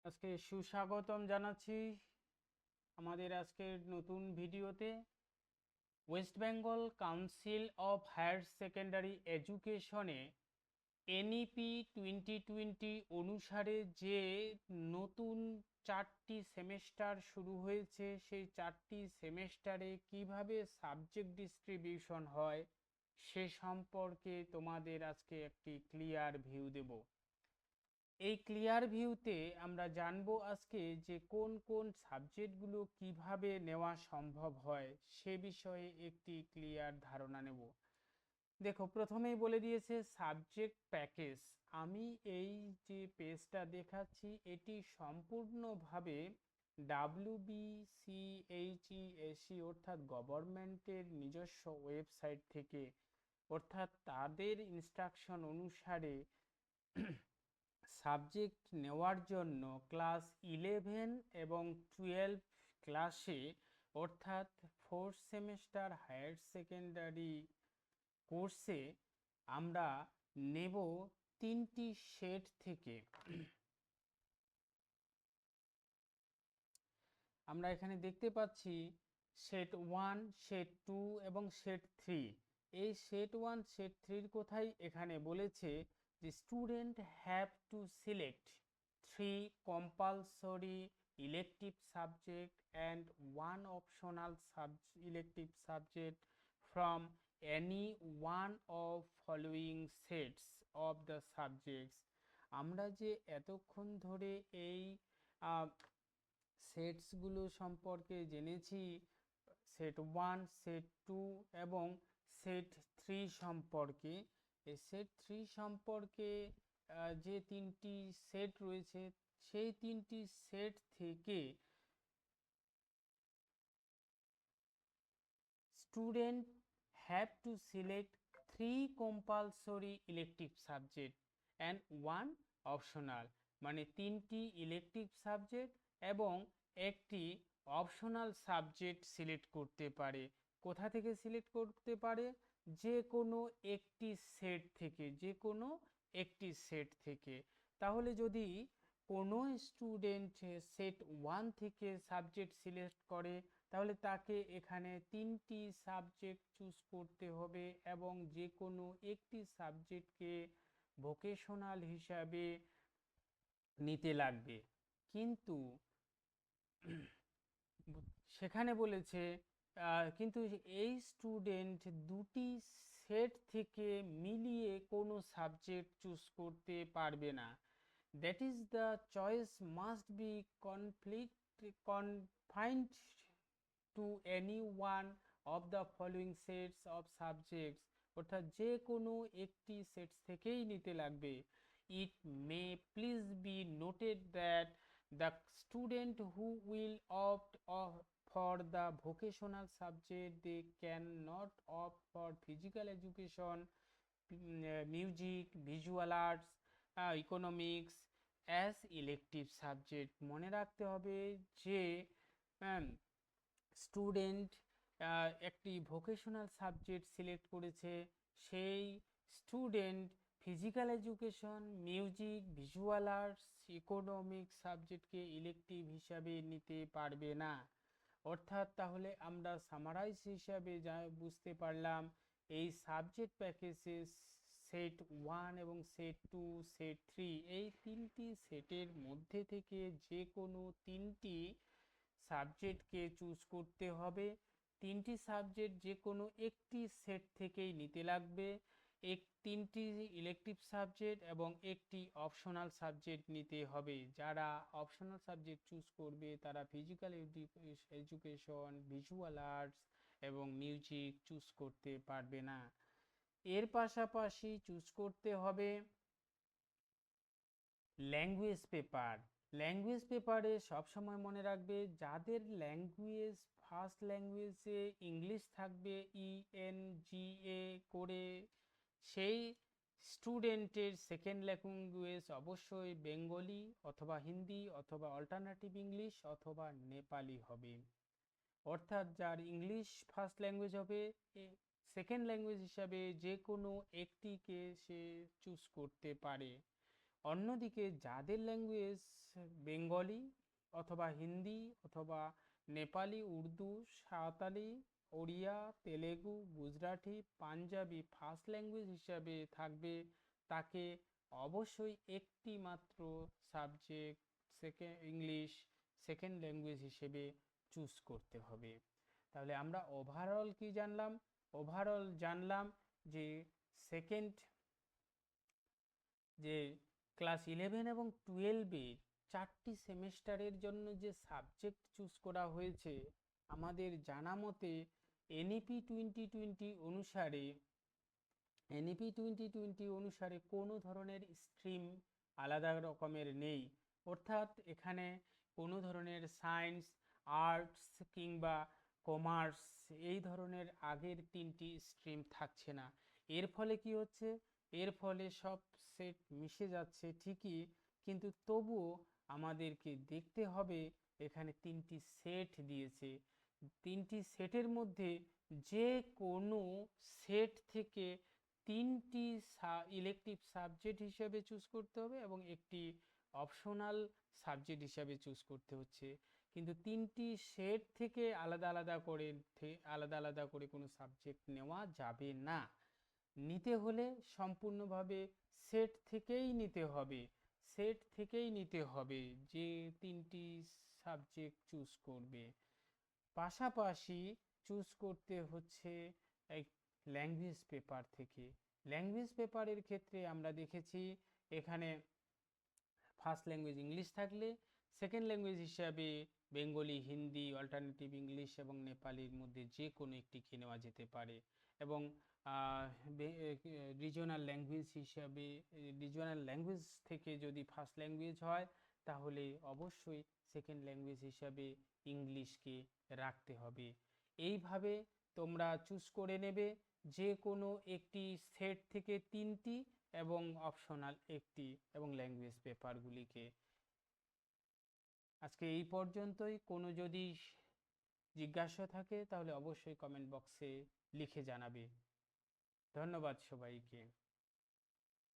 আজকে সুস্বাগতম জানাচ্ছি আমাদের আজকের নতুন ভিডিওতে। West Bengal council of higher secondary এডুকেশনে এনইপি 2020 অনুসারে যে নতুন 4টি সেমেস্টার শুরু হয়েছে, সেই 4টি সেমেস্টারে কিভাবে সাবজেক্ট ডিস্ট্রিবিউশন হয় সে সম্পর্কে তোমাদের আজকে একটি ক্লিয়ার ভিউ দেব। এই ক্লিয়ার ভিউতে আমরা জানবো আজকে যে কোন কোন সাবজেক্টগুলো কিভাবে নেওয়া সম্ভব হয় সে বিষয়ে একটি ক্লিয়ার ধারণা নেব। দেখো, প্রথমেই বলে দিয়েছে সাবজেক্ট প্যাকেজ। আমি এই যে পেজটা দেখাচ্ছি এটি সম্পূর্ণভাবে WBCHESE অর্থাৎ গভর্নমেন্টের নিজস্ব ওয়েবসাইট থেকে, অর্থাৎ তাদের ইনস্ট্রাকশন অনুসারে সাবজেক্ট নেওয়ার জন্য ক্লাস 11 এবং 12 ক্লাসে, অর্থাৎ 4th সেমেস্টার হায়ার সেকেন্ডারি কোর্সে আমরা নেব 3টি সেট থেকে। আমরা এখানে দেখতে পাচ্ছি সেট 1, সেট 2 এবং সেট 3। এই সেট 1 সেট 3 কোথায় এখানে বলেছে যে student have to select 3 compulsory elective subject and 1 optional elective subject from any one of following sets of the subjects। আমরা যে এতক্ষণ ধরে এই সেটসগুলো সম্পর্কে জেনেছি, সেট 1, সেট 2 এবং সেট 3 সম্পর্কে। এই সেট 3 সম্পর্কে যে 3টি সেট রয়েছে, সেই 3টি সেট থেকে student have to select 3 compulsory elective subject and 1 optional, মানে 3টি ইলেকটিভ সাবজেক্ট এবং একটি অপশনাল সাবজেক্ট সিলেক্ট করতে পারে। কোথা থেকে সিলেক্ট করতে পারে? যে কোনো একটি সেট থেকে, যে কোনো একটি সেট থেকে। তাহলে যদি কোনো স্টুডেন্ট সেট 1 থেকে সাবজেক্ট সিলেক্ট করে, তাহলে তাকে এখানে 3টি সাবজেক্ট চুজ করতে হবে এবং যে কোনো একটি সাবজেক্টকে ভোকেশনাল হিসাবে নিতে লাগবে। কিন্তু সেখানে বলেছে কিন্তু এই স্টুডেন্ট দুটি সেট থেকে মিলিয়ে কোনো সাবজেক্ট চুজ করতে পারবে না। That is the choice must be confined to any one of the following sets of subjects, অর্থাৎ যে কোনো একটি সেট থেকেই নিতে লাগবে। It may please be noted that the student who will opt for the vocational subject, they cannot opt for physical education, music, visual arts, economics as elective subject। মনে রাখতে হবে যে স্টুডেন্ট একটি ভোকেশনাল সাবজেক্ট সিলেক্ট করেছে, সেই student physical education, music, visual arts, economics সাবজেক্টকে elective হিসাবে নিতে পারবে না। অর্থাৎ তাহলে আমরা সামারাইজ হিসাবে যা বুঝতে পারলাম, এই সাবজেক্ট প্যাকেজে সেট 1 এবং সেট 2, সেট 3 এই 3টি সেটের মধ্যে থেকে যে কোনো 3টি সাবজেক্টকে চুজ করতে হবে। 3টি সাবজেক্ট যে কোনো একটি সেট থেকেই নিতে লাগবে। 3টি ইলেকটিভ সাবজেক্ট এবং একটি অপশনাল সাবজেক্ট নিতে হবে। যারা অপশনাল সাবজেক্ট চুজ করবে তারা ফিজিক্যাল এডুকেশন, ভিজুয়াল আর্টস এবং মিউজিক চুজ করতে পারবে না। এর পাশাপাশি চুজ করতে হবে ল্যাঙ্গুয়েজ পেপার। ল্যাঙ্গুয়েজ পেপারে সবসময় মনে রাখবে যাদের ল্যাঙ্গুয়েজ ফার্স্ট ল্যাঙ্গুয়েজে ইংলিশ থাকবে ENGA করে, সেই স্টুডেন্টের সেকেন্ড ল্যাঙ্গুয়েজ অবশ্যই বেঙ্গলি অথবা হিন্দি অথবা অল্টারনেটিভ ইংলিশ অথবা নেপালি হবে। অর্থাৎ যার ইংলিশ ফার্স্ট ল্যাঙ্গুয়েজ হবে, সেকেন্ড ল্যাঙ্গুয়েজ হিসাবে যে কোনো একটিকে সে চুজ করতে পারে। অন্যদিকে যাদের ল্যাঙ্গুয়েজ বেঙ্গলি অথবা হিন্দি অথবা নেপালি, উর্দু, সাঁওতালি, ওড়িয়া, তেলেগু, গুজরাটি, পাঞ্জাবি ফার্স্ট ল্যাঙ্গুয়েজ হিসাবে থাকবে, তাকে অবশ্যই একটি মাত্র সাবজেক্ট ইংলিশ সেকেন্ড ল্যাঙ্গুয়েজ হিসেবে চুজ করতে হবে। তাহলে আমরা ওভারঅল কি জানলাম? ওভারঅল জানলাম যে সেকেন্ড যে ক্লাস 11 এবং 12-এ 4টি সেমেস্টারের জন্য যে সাবজেক্ট চুজ করা হয়েছে, আমাদের জানা মতে এনইপি 2020 অনুসারে কোনো ধরনের স্ট্রিম আলাদা রকমের নেই, অর্থাৎ এখানে কোনো ধরনের সায়েন্স, আর্টস কিংবা কমার্স এই ধরনের আগের 3টি স্ট্রিম থাকছে না। এর ফলে কি হচ্ছে? এর ফলে সব সেট মিশে যাচ্ছে ঠিকই, কিন্তু তবুও আমাদেরকে দেখতে হবে এখানে 3টি সেট দিয়েছে। 3টি সেটের মধ্যে যে কোনো সেট থেকে 3টি ইলেকটিভ সাবজেক্ট হিসেবে চুজ করতে হবে এবং একটি অপশনাল সাবজেক্ট হিসাবে চুজ করতে হচ্ছে। কিন্তু 3টি সেট থেকে আলাদা আলাদা করে কোনো সাবজেক্ট নেওয়া যাবে না। নিতে হলে সম্পূর্ণভাবে সেট থেকেই নিতে হবে, যে 3টি সাবজেক্ট চুজ করবে। পাশাপাশি চুজ করতে হচ্ছে এক ল্যাঙ্গুয়েজ পেপার থেকে। ল্যাঙ্গুয়েজ পেপারের ক্ষেত্রে আমরা দেখেছি এখানে ফার্স্ট ল্যাঙ্গুয়েজ ইংলিশ থাকলে সেকেন্ড ল্যাঙ্গুয়েজ হিসাবে বেঙ্গলি, হিন্দি, অল্টারনেটিভ ইংলিশ এবং নেপালির মধ্যে যে কোনো একটিকে নেওয়া যেতে পারে। এবং রিজিওনাল ল্যাঙ্গুয়েজ থেকে যদি ফার্স্ট ল্যাঙ্গুয়েজ হয়, তাহলে অবশ্যই সেকেন্ড ল্যাঙ্গুয়েজ হিসাবে ইংলিশকে রাখতে হবে। এইভাবে তোমরা চুজ করে নেবে যে কোনো একটি সেট থেকে 3টি এবং অপশনাল একটি এবং ল্যাঙ্গুয়েজ পেপারগুলিকে। আজকে এই পর্যন্তই। কোনো যদি জিজ্ঞাসা থাকে তাহলে অবশ্যই কমেন্ট বক্সে লিখে জানাবে। ধন্যবাদ সবাইকে।